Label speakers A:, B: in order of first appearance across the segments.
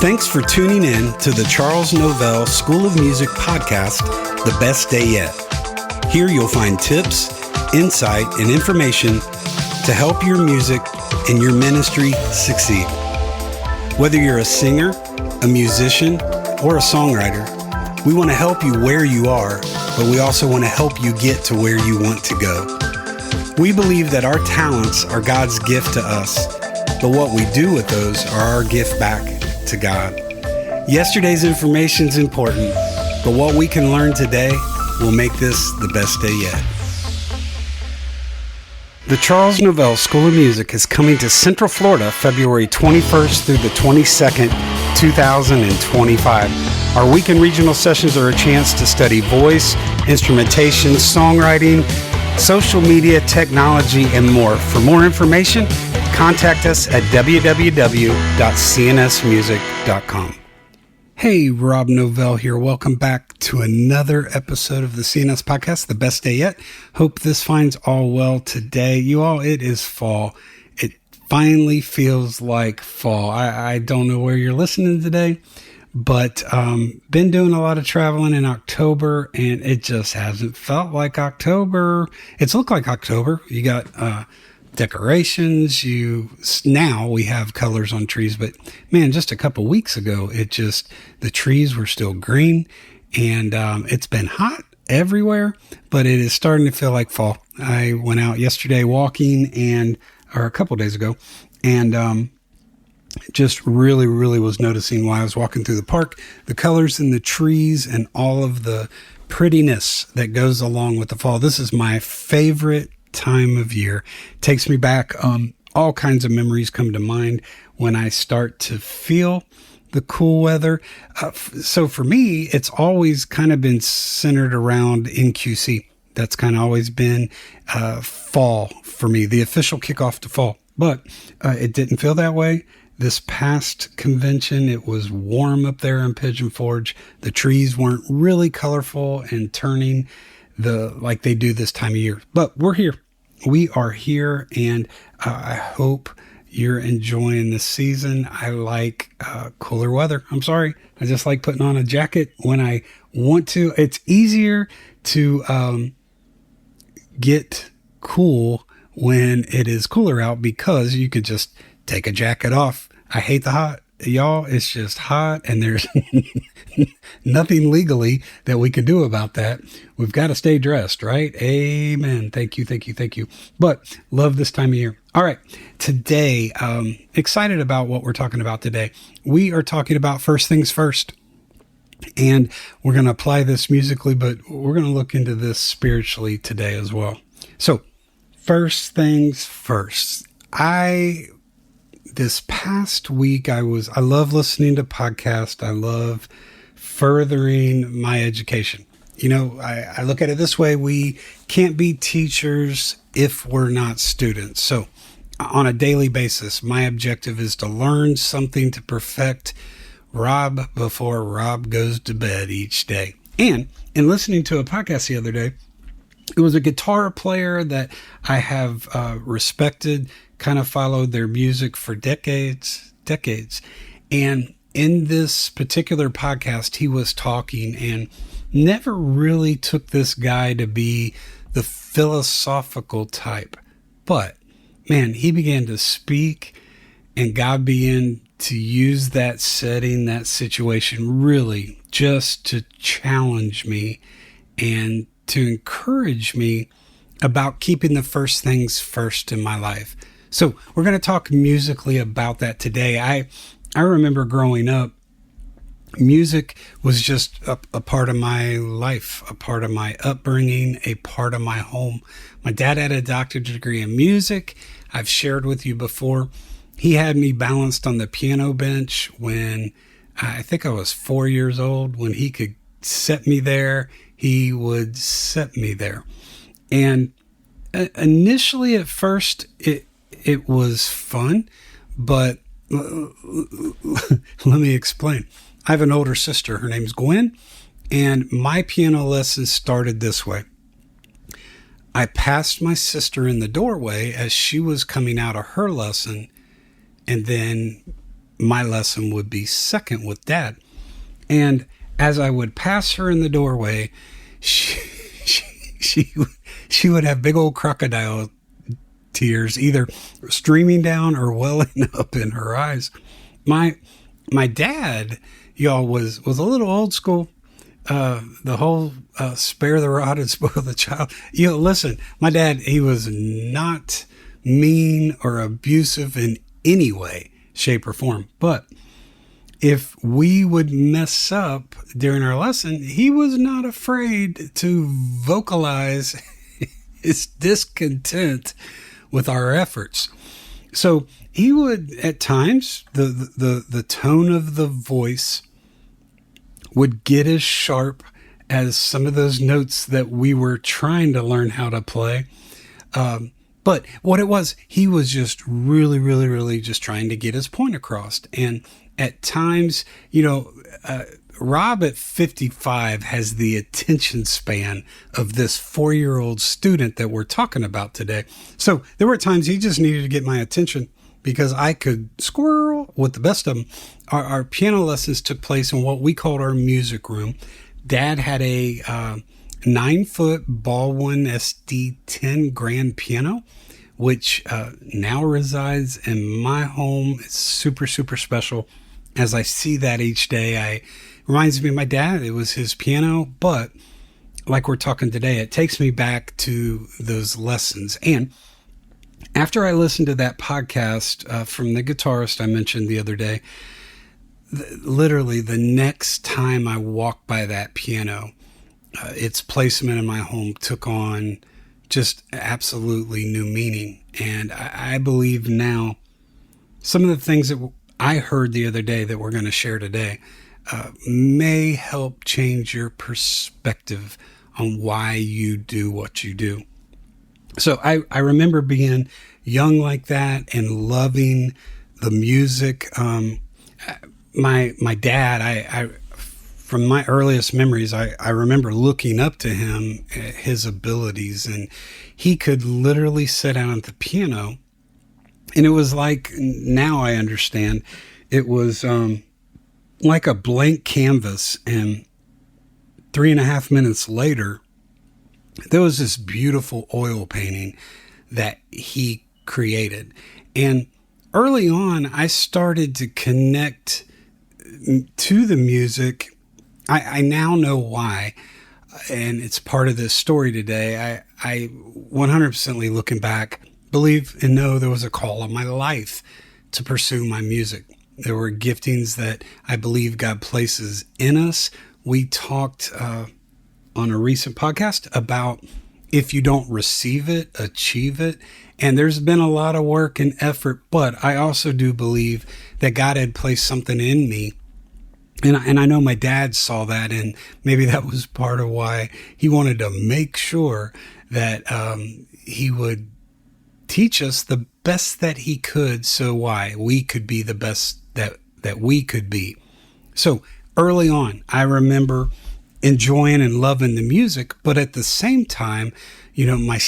A: Thanks for tuning in to the Charles Novell School of Music podcast, The Best Day Yet. Here you'll find tips, insight, and information to help your music and your ministry succeed. Whether you're a singer, a musician, or a songwriter, we want to help you where you are, but we also want to help you get to where you want to go. We believe that our talents are God's gift to us, but what we do with those are our gift back to God. Yesterday's information is important, but what we can learn today will make this the best day yet. The Charles Novell School of Music is coming to Central Florida February 21st through the 22nd, 2025. Our weekend regional sessions are a chance to study voice, instrumentation, songwriting, social media, technology, and more. For more information, contact us at www.cnsmusic.com. Hey, Rob Novell here. Welcome back to another episode of the CNS podcast, The Best Day Yet. Hope this finds all well today. You all, it is fall. It finally feels like fall. I don't know where you're listening today, but been doing a lot of traveling in October, and it just hasn't felt like October. It's looked like October. You got decorations. Now we have colors on trees, but man, just a couple weeks ago, the trees were still green, and it's been hot everywhere, but it is starting to feel like fall. I went out yesterday walking or a couple days ago, and just really was noticing while I was walking through the park, the colors in the trees and all of the prettiness that goes along with the fall. This is my favorite time of year. Takes me back. All kinds of memories come to mind when I start to feel the cool weather. So for me, it's always kind of been centered around NQC. That's kind of always been fall for me, the official kickoff to fall. But it didn't feel that way. This past convention, it was warm up there in Pigeon Forge. The trees weren't really colorful and turning like they do this time of year. But we're here. We are here, and I hope you're enjoying the season. I like cooler weather. I'm sorry. I just like putting on a jacket when I want to. It's easier to get cool when it is cooler out because you could just take a jacket off. I hate the hot. Y'all, it's just hot, and there's nothing legally that we can do about that. We've got to stay dressed, right? Amen. Thank you. But love this time of year. All right. Today, excited about what we're talking about today. We are talking about first things first, and we're going to apply this musically, but we're going to look into this spiritually today as well. So first things first. This past week, I love listening to podcasts. I love furthering my education. You know, I look at it this way. We can't be teachers if we're not students. So on a daily basis, my objective is to learn something to perfect Rob before Rob goes to bed each day. And in listening to a podcast the other day, it was a guitar player that I have respected, kind of followed their music for decades. And in this particular podcast, he was talking and never really took this guy to be the philosophical type. But man, he began to speak, and God began to use that setting, that situation, really just to challenge me and to encourage me about keeping the first things first in my life. So we're going to talk musically about that today. I remember growing up, music was just a part of my life, a part of my upbringing, a part of my home. My dad had a doctorate degree in music. I've shared with you before. He had me balanced on the piano bench when I think I was 4 years old. When he could set me there, he would set me there. And initially at first, it was fun, but let me explain. I have an older sister. Her name's Gwen, and my piano lessons started this way. I passed my sister in the doorway as she was coming out of her lesson, and then my lesson would be second with Dad. And as I would pass her in the doorway, she would have big old crocodile tears either streaming down or welling up in her eyes. My dad, y'all, was a little old school. The whole spare the rod and spoil the child. Listen, my dad, he was not mean or abusive in any way, shape, or form. But if we would mess up during our lesson, he was not afraid to vocalize his discontent with our efforts. So he would, at times, the tone of the voice would get as sharp as some of those notes that we were trying to learn how to play. But what it was, he was just really, really, really just trying to get his point across. And at times, Rob at 55 has the attention span of this 4-year-old student that we're talking about today. So there were times he just needed to get my attention because I could squirrel with the best of them. Our piano lessons took place in what we called our music room. Dad had a 9-foot Baldwin SD10 grand piano, which now resides in my home. It's super, super special. As I see that each day, it reminds me of my dad. It was his piano, but like we're talking today, it takes me back to those lessons. And after I listened to that podcast from the guitarist I mentioned the other day, literally the next time I walked by that piano, its placement in my home took on just absolutely new meaning. And I believe now some of the things that I heard the other day that we're going to share today may help change your perspective on why you do what you do. So I remember being young like that and loving the music. My dad, I from my earliest memories, I remember looking up to him, his abilities, and he could literally sit down at the piano. And it was like, now I understand, it was like a blank canvas. And 3.5 minutes later, there was this beautiful oil painting that he created. And early on, I started to connect to the music. I now know why, and it's part of this story today. I 100% looking back, believe and know there was a call on my life to pursue my music. There were giftings that I believe God places in us. We talked on a recent podcast about if you don't receive it, achieve it. And there's been a lot of work and effort, but I also do believe that God had placed something in me. And I know my dad saw that, and maybe that was part of why he wanted to make sure that he would teach us the best that he could, so why we could be the best that we could be. So early on, I remember enjoying and loving the music, but at the same time, my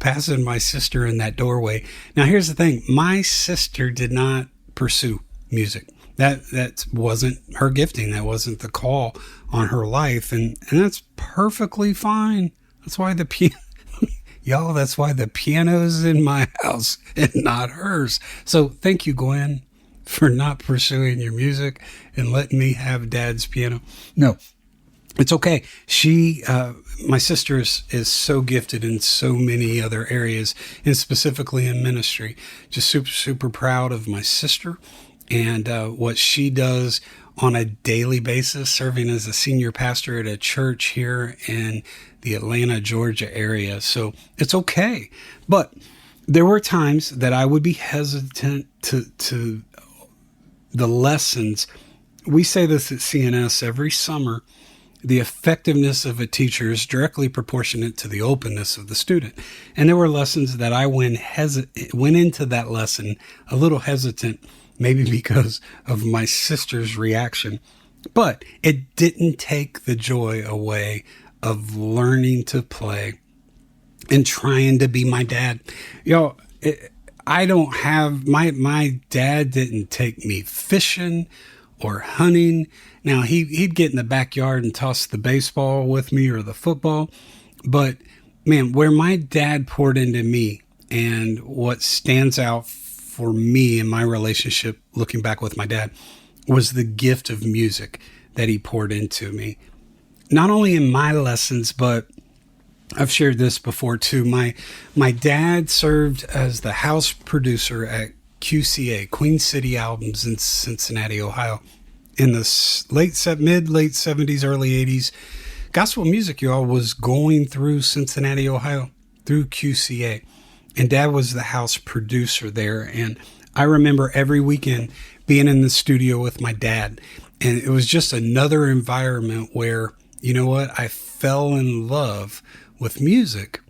A: passing my sister in that doorway. Now, here's the thing. My sister did not pursue music. That wasn't her gifting. That wasn't the call on her life. And that's perfectly fine. That's why y'all, that's why the piano's in my house and not hers. So thank you, Gwen, for not pursuing your music and letting me have Dad's piano. No, it's okay. My sister is so gifted in so many other areas, and specifically in ministry. Just super, super proud of my sister and what she does on a daily basis, serving as a senior pastor at a church here in the Atlanta, Georgia area. So it's okay. But there were times that I would be hesitant to the lessons. We say this at CNS every summer. The effectiveness of a teacher is directly proportionate to the openness of the student. And there were lessons that I went into that lesson a little hesitant, maybe because of my sister's reaction. But it didn't take the joy away of learning to play and trying to be my dad. I don't have my dad didn't take me fishing or hunting. Now he'd get in the backyard and toss the baseball with me or the football, but man, where my dad poured into me and what stands out for me in my relationship looking back with my dad was the gift of music that he poured into me. Not only in my lessons, but I've shared this before too. My dad served as the house producer at QCA, Queen City Albums in Cincinnati, Ohio. In the late 70s, early 80s, gospel music, y'all, was going through Cincinnati, Ohio, through QCA. And Dad was the house producer there. And I remember every weekend being in the studio with my dad. And it was just another environment where, you know what, I fell in love with music.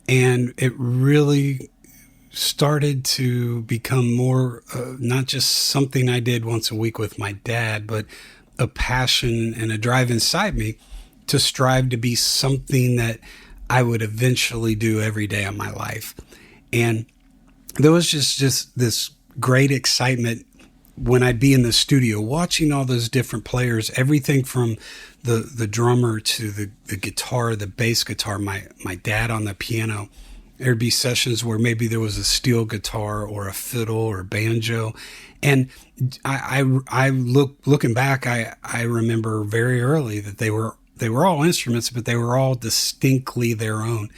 A: And it really started to become more, not just something I did once a week with my dad, but a passion and a drive inside me to strive to be something that I would eventually do every day of my life. And there was just this great excitement when I'd be in the studio watching all those different players, everything from the drummer to the guitar, the bass guitar, my dad on the piano. There'd be sessions where maybe there was a steel guitar or a fiddle or banjo. And I looking back, I remember very early that they were all instruments, but they were all distinctly their own.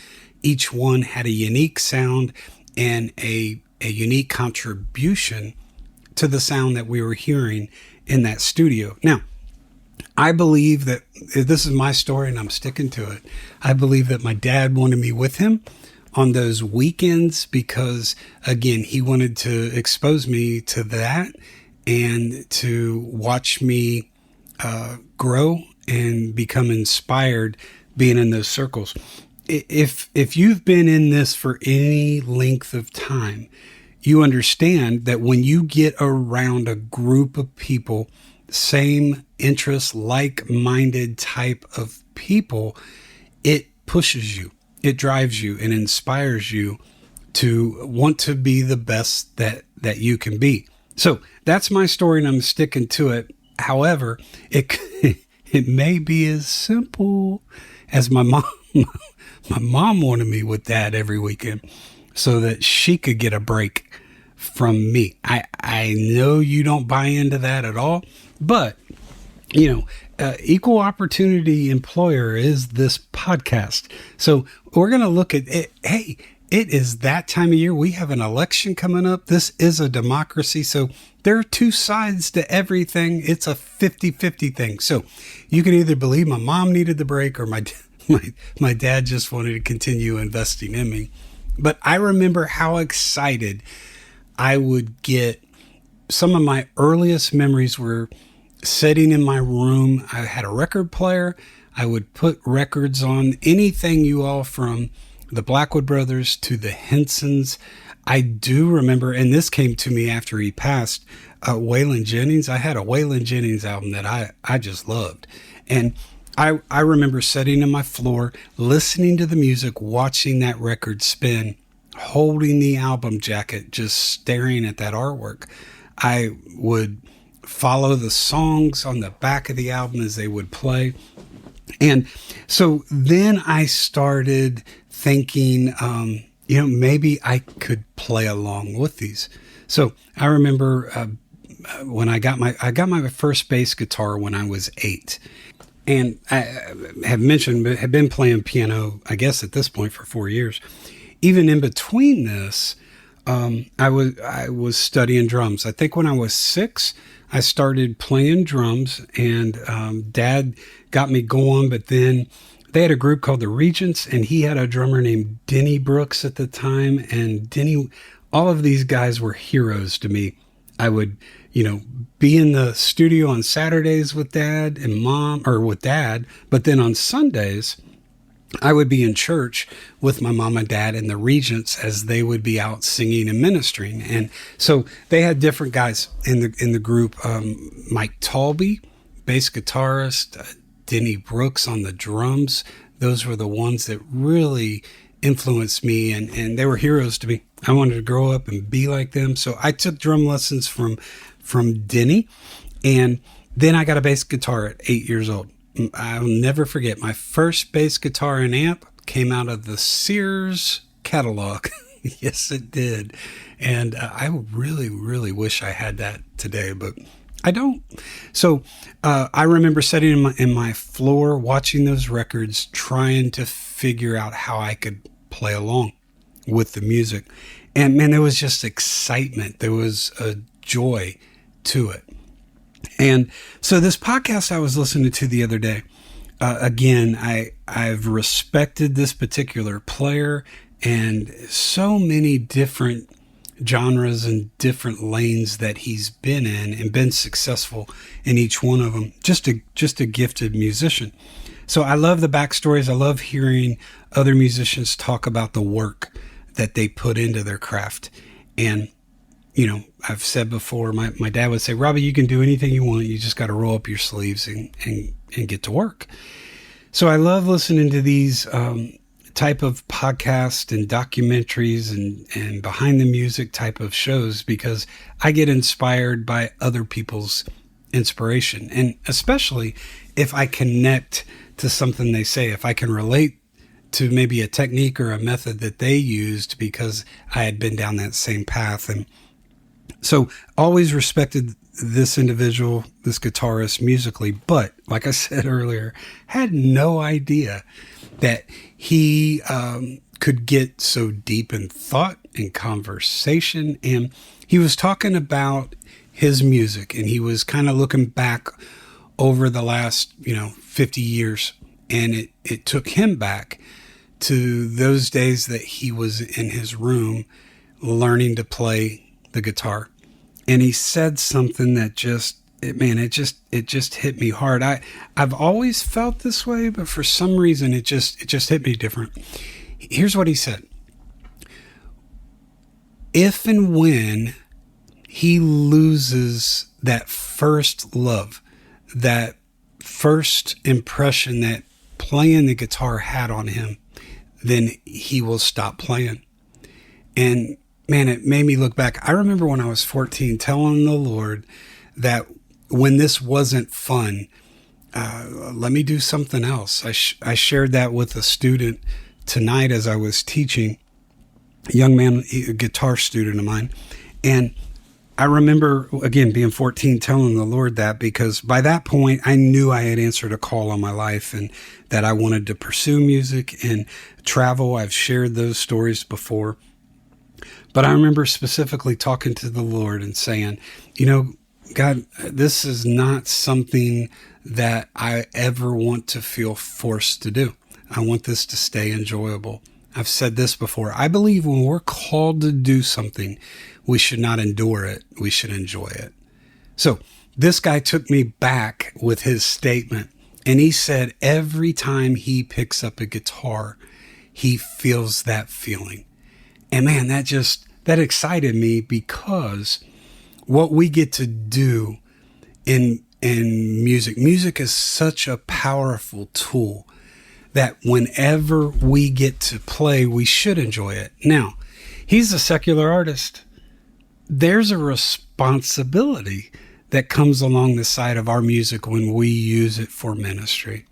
A: Each one had a unique sound and a unique contribution to the sound that we were hearing in that studio. Now, I believe that this is my story and I'm sticking to it. I believe that my dad wanted me with him on those weekends because, again, he wanted to expose me to that and to watch me grow and become inspired being in those circles. If you've been in this for any length of time, you understand that when you get around a group of people, same interests, like-minded type of people, it pushes you, it drives you, and inspires you to want to be the best that you can be. So that's my story, and I'm sticking to it. However, it may be as simple as my mom. My mom wanted me with Dad every weekend so that she could get a break from me. I know you don't buy into that at all, but equal opportunity employer is this podcast. So we're going to look at it. Hey, it is that time of year. We have an election coming up. This is a democracy. So there are two sides to everything. It's a 50-50 thing. So you can either believe my mom needed the break or my dad just wanted to continue investing in me. But I remember how excited I would get. Some of my earliest memories were sitting in my room. I had a record player. I would put records on anything, you all, from the Blackwood Brothers to the Hensons. I do remember, and this came to me after he passed, Waylon Jennings. I had a Waylon Jennings album that I just loved. And I remember sitting on my floor, listening to the music, watching that record spin, holding the album jacket, just staring at that artwork. I would follow the songs on the back of the album as they would play. And so then I started thinking, maybe I could play along with these. So I remember when I got my first bass guitar when I was 8. And I have been playing piano, I guess at this point, for 4 years. Even in between this, I was studying drums. I think when I was 6, I started playing drums, and Dad got me going. But then they had a group called the Regents, and he had a drummer named Denny Brooks at the time. And all of these guys were heroes to me. I would, be in the studio on Saturdays with Dad and Mom, or with Dad. But then on Sundays, I would be in church with my mom and dad and the Regents as they would be out singing and ministering. And so they had different guys in the group. Mike Talby, bass guitarist, Denny Brooks on the drums. Those were the ones that really influenced me, and they were heroes to me. I wanted to grow up and be like them. So I took drum lessons from Denny, and then I got a bass guitar at 8 years old. I'll never forget, my first bass guitar and amp came out of the Sears catalog. Yes, it did. And I really, really wish I had that today, but I don't. So I remember sitting in my floor, watching those records, trying to figure out how I could play along with the music. And man, there was just excitement. There was a joy to it. And so this podcast I was listening to the other day, again, I've respected this particular player and so many different genres and different lanes that he's been in and been successful in each one of them. Just a gifted musician. So I love the backstories. I love hearing other musicians talk about the work that they put into their craft. And, you know, I've said before, my dad would say, Robbie, you can do anything you want. You just got to roll up your sleeves and get to work. So I love listening to these type of podcast and documentaries and behind the music type of shows, because I get inspired by other people's inspiration. And especially if I connect to something they say, if I can relate to maybe a technique or a method that they used because I had been down that same path. And so always respected this individual, this guitarist musically, but like I said earlier, had no idea that he could get so deep in thought and conversation. And he was talking about his music, and he was kind of looking back over the last, 50 years. And it took him back to those days that he was in his room learning to play the guitar. And he said something that it just hit me hard. I've always felt this way, but for some reason it just hit me different. Here's what he said. If and when he loses that first love, that first impression that playing the guitar had on him, then he will stop playing. And man, it made me look back. I remember when I was 14 telling the Lord that when this wasn't fun, let me do something else. I shared that with a student tonight as I was teaching, a young man, a guitar student of mine. And I remember, again, being 14, telling the Lord that, because by that point, I knew I had answered a call on my life and that I wanted to pursue music and travel. I've shared those stories before. But I remember specifically talking to the Lord and saying, God, this is not something that I ever want to feel forced to do. I want this to stay enjoyable. I've said this before. I believe when we're called to do something, we should not endure it. We should enjoy it. So this guy took me back with his statement, and he said every time he picks up a guitar, he feels that feeling. And man, that excited me, because what we get to do in music is such a powerful tool that whenever we get to play, we should enjoy it. Now, he's a secular artist. There's a responsibility that comes along the side of our music when we use it for ministry.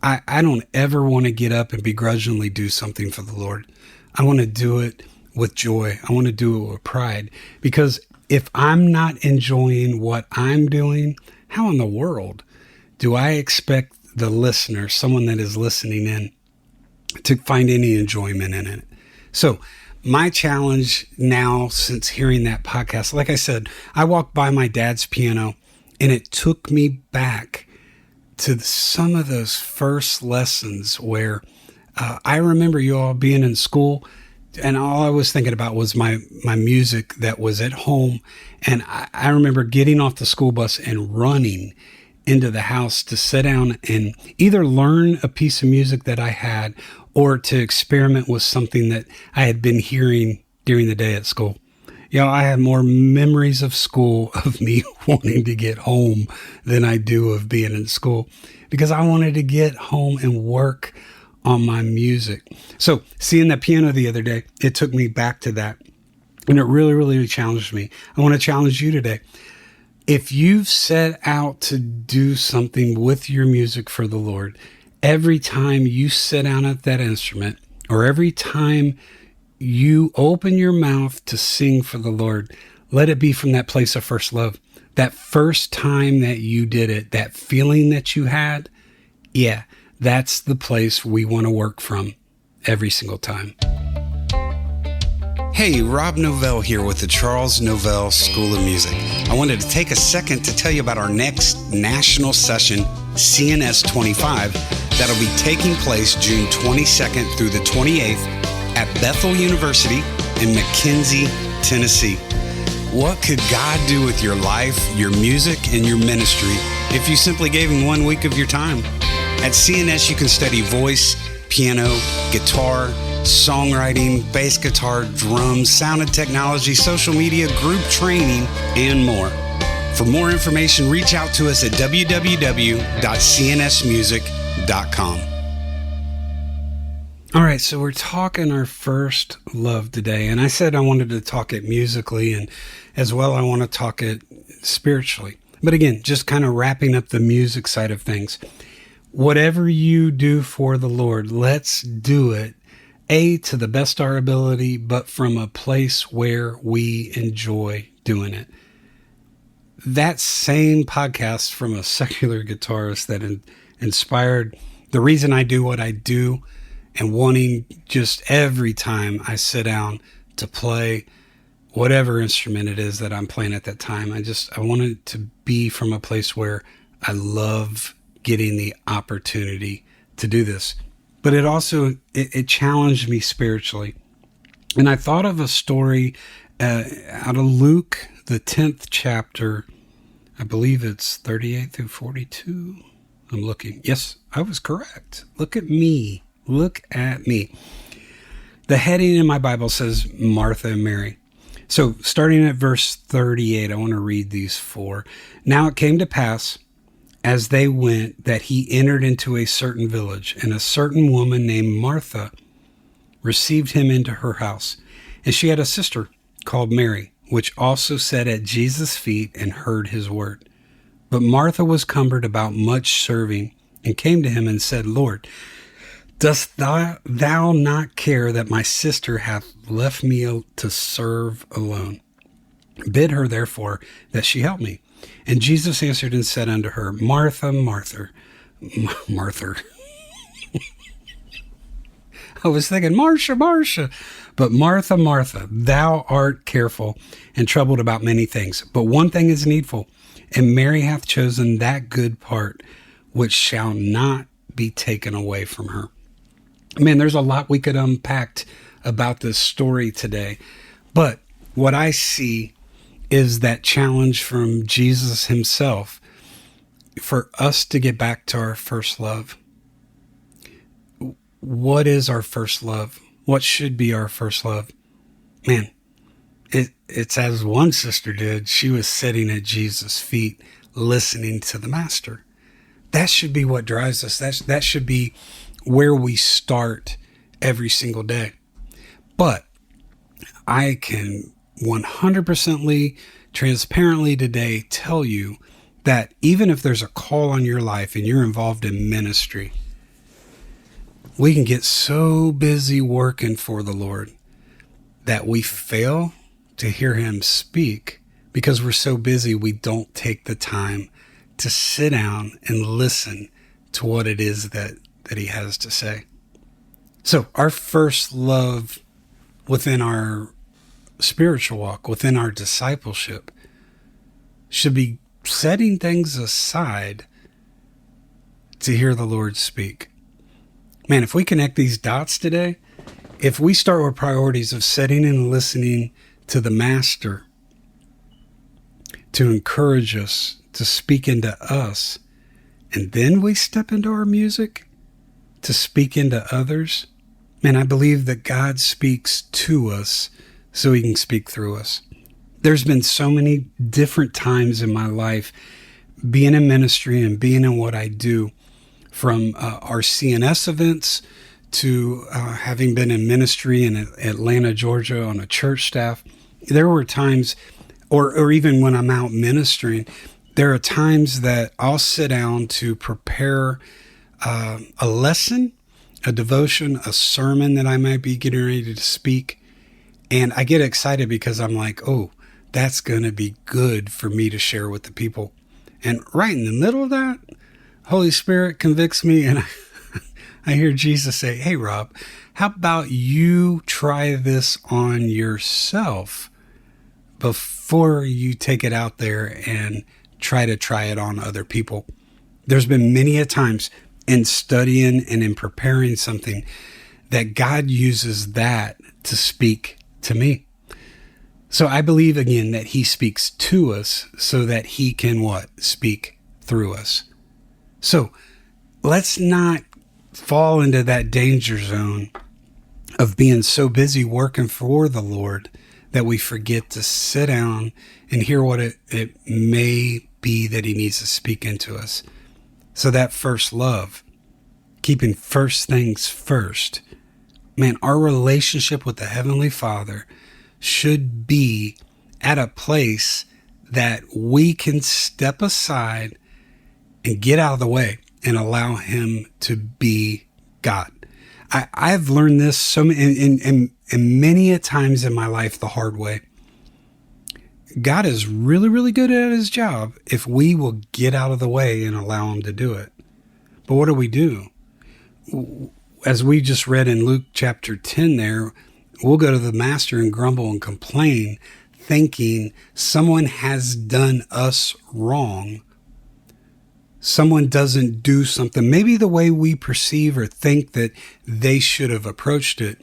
A: I don't ever want to get up and begrudgingly do something for the Lord. I want to do it with joy. I want to do it with pride, because if I'm not enjoying what I'm doing, how in the world do I expect the listener, someone that is listening in, to find any enjoyment in it? So my challenge now, since hearing that podcast, like I said, I walked by my dad's piano and it took me back to some of those first lessons where I remember you all being in school, and all I was thinking about was my music that was at home. And I remember getting off the school bus and running into the house to sit down and either learn a piece of music that I had or to experiment with something that I had been hearing during the day at school. I had more memories of school, of me wanting to get home, than I do of being in school, because I wanted to get home and work on my music. So seeing that piano the other day, it took me back to that. And it really, really challenged me. I want to challenge you today. If you've set out to do something with your music for the Lord, every time you sit down at that instrument, or every time you open your mouth to sing for the Lord, let it be from that place of first love. That first time that you did it, that feeling that you had, yeah, that's the place we want to work from every single time. Hey, Rob Novell here with the Charles Novell School of Music. I wanted to take a second to tell you about our next national session, CNS 25, that'll be taking place June 22nd through the 28th at Bethel University in McKenzie, Tennessee. What could God do with your life, your music, and your ministry if you simply gave Him 1 week of your time? At CNS, you can study voice, piano, guitar, songwriting, bass guitar, drums, sound and technology, social media, group training, and more. For more information, reach out to us at www.cnsmusic.com. All right, so we're talking our first love today, and I said I wanted to talk it musically, and as well I want to talk it spiritually. But again, just kind of wrapping up the music side of things. Whatever you do for the Lord, let's do it to the best of our ability, but from a place where we enjoy doing it. That same podcast from a secular guitarist that inspired the reason I do what I do, and wanting just every time I sit down to play whatever instrument it is that I'm playing at that time, I want it to be from a place where I love getting the opportunity to do this. But it also, it challenged me spiritually. And I thought of a story out of Luke, the 10th chapter. I believe it's 38 through 42. I'm looking. Yes, I was correct. Look at me. Look at me. The heading in my Bible says Martha and Mary. So starting at verse 38, I want to read these four. Now it came to pass, as they went, that he entered into a certain village, and a certain woman named Martha received him into her house. And she had a sister called Mary, which also sat at Jesus' feet and heard his word. But Martha was cumbered about much serving, and came to him and said, Lord, dost thou not care that my sister hath left me to serve alone? Bid her therefore that she help me. And Jesus answered and said unto her, Martha, Martha. I was thinking, Marcia. But Martha, Martha, thou art careful and troubled about many things. But one thing is needful, and Mary hath chosen that good part, which shall not be taken away from her. Man, there's a lot we could unpack about this story today. But what I see is that challenge from Jesus himself for us to get back to our first love. What is our first love? What should be our first love? Man, it's as one sister did. She was sitting at Jesus' feet, listening to the Master. That should be what drives us. That should be where we start every single day. But I can 100% transparently today tell you that even if there's a call on your life and you're involved in ministry, we can get so busy working for the Lord that we fail to hear him speak because we're so busy we don't take the time to sit down and listen to what it is that he has to say. So our first love within our spiritual walk, within our discipleship, should be setting things aside to hear the Lord speak. Man, if we connect these dots today, if we start with priorities of sitting and listening to the Master to encourage us, to speak into us, and then we step into our music to speak into others, man, I believe that God speaks to us so he can speak through us. There's been so many different times in my life being in ministry and being in what I do, from our CNS events to having been in ministry in Atlanta, Georgia on a church staff, there were times, or even when I'm out ministering, there are times that I'll sit down to prepare a lesson, a devotion, a sermon that I might be getting ready to speak. And I get excited because I'm like, oh, that's going to be good for me to share with the people. And right in the middle of that, Holy Spirit convicts me, and I hear Jesus say, hey, Rob, how about you try this on yourself before you take it out there and try it on other people? There's been many a times in studying and in preparing something that God uses that to speak to me. So I believe, again, that he speaks to us so that he can what? Speak through us. So let's not fall into that danger zone of being so busy working for the Lord that we forget to sit down and hear what it may be that he needs to speak into us. So that first love, keeping first things first. Man, our relationship with the Heavenly Father should be at a place that we can step aside and get out of the way and allow him to be God. I've learned this so many a times in my life the hard way. God is really, really good at his job if we will get out of the way and allow him to do it. But what do? As we just read in Luke chapter 10 there, we'll go to the master and grumble and complain, thinking someone has done us wrong. Someone doesn't do something, maybe the way we perceive or think that they should have approached it,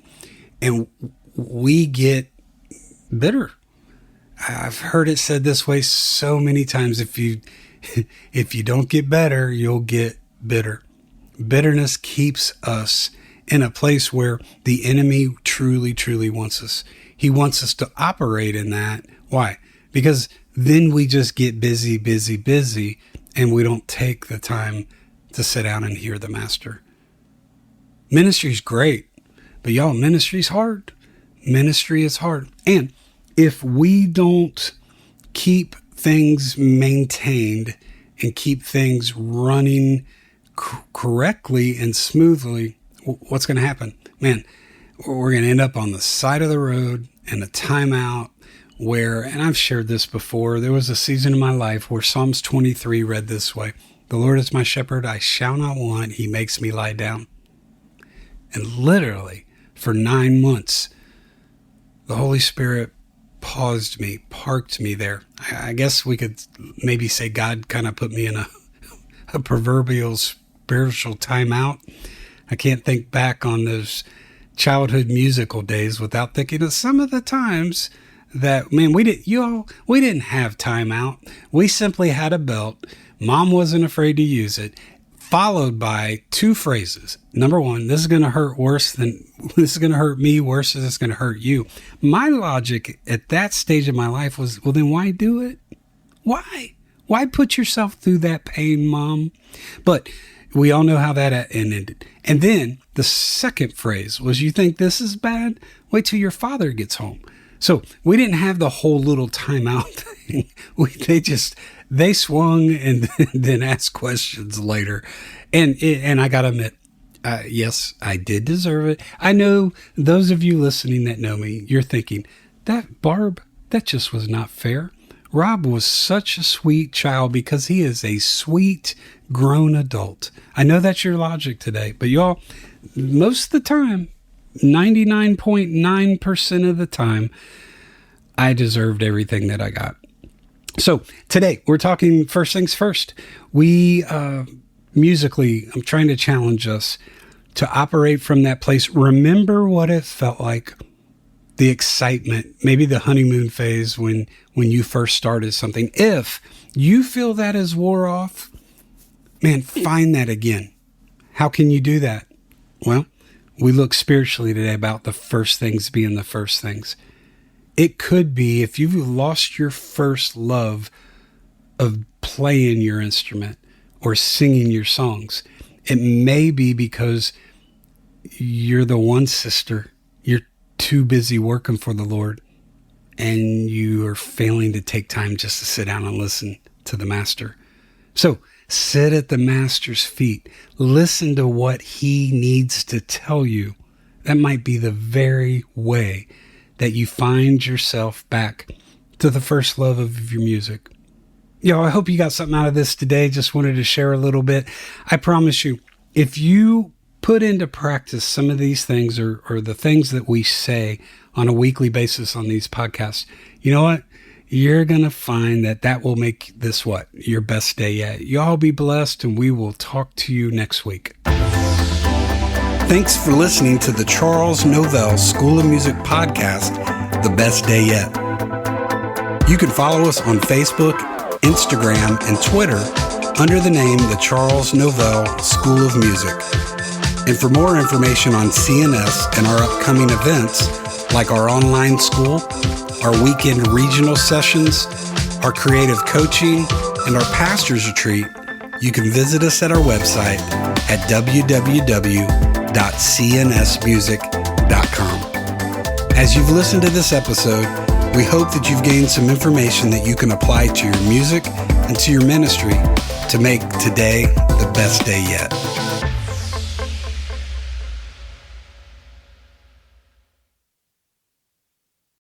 A: and we get bitter. I've heard it said this way so many times: if you don't get better, you'll get bitter. Bitterness keeps us in a place where the enemy truly, truly wants us. He wants us to operate in that. Why? Because then we just get busy, and we don't take the time to sit down and hear the master. Ministry's great, but y'all, ministry's hard. Ministry is hard. And if we don't keep things maintained and keep things running correctly and smoothly, what's going to happen? Man, we're going to end up on the side of the road in a timeout where, and I've shared this before, there was a season in my life where Psalms 23 read this way: the Lord is my shepherd, I shall not want, he makes me lie down. And literally for 9 months, the Holy Spirit paused me, parked me there. I guess we could maybe say God kind of put me in a proverbial spiritual timeout. I can't think back on those childhood musical days without thinking of some of the times that, man, we didn't have timeout. We simply had a belt. Mom wasn't afraid to use it, followed by 2 phrases. Number 1, this is going to hurt me worse than it's going to hurt you. My logic at that stage of my life was, well, then why do it? Why? Why put yourself through that pain, Mom? But we all know how that ended. And then the second phrase was, you think this is bad? Wait till your father gets home. So we didn't have the whole little timeout thing. They swung and then asked questions later. And I got to admit, yes, I did deserve it. I know those of you listening that know me, you're thinking, that just was not fair. Rob was such a sweet child because he is a sweet grown adult. I know that's your logic today, but y'all, most of the time, 99.9% of the time, I deserved everything that I got. So today we're talking first things first. We musically, I'm trying to challenge us to operate from that place. Remember what it felt like, the excitement, maybe the honeymoon phase when you first started something. If you feel that has wore off, man, find that again. How can you do that? Well, we look spiritually today about the first things being the first things. It could be if you've lost your first love of playing your instrument or singing your songs, it may be because you're the one sister, you're too busy working for the Lord, and you are failing to take time just to sit down and listen to the Master. So sit at the Master's feet. Listen to what he needs to tell you. That might be the very way that you find yourself back to the first love of your music. I hope you got something out of this today. Just wanted to share a little bit. I promise you, if you put into practice some of these things or the things that we say on a weekly basis on these podcasts, you know what? You're going to find that will make this your best day yet. You all be blessed, and we will talk to you next week. Thanks for listening to the Charles Novell School of Music podcast, The Best Day Yet. You can follow us on Facebook, Instagram, and Twitter under the name the Charles Novell School of Music. And for more information on CNS and our upcoming events, like our online school, our weekend regional sessions, our creative coaching, and our pastor's retreat, you can visit us at our website at www.cnsmusic.com. As you've listened to this episode, we hope that you've gained some information that you can apply to your music and to your ministry to make today the best day yet.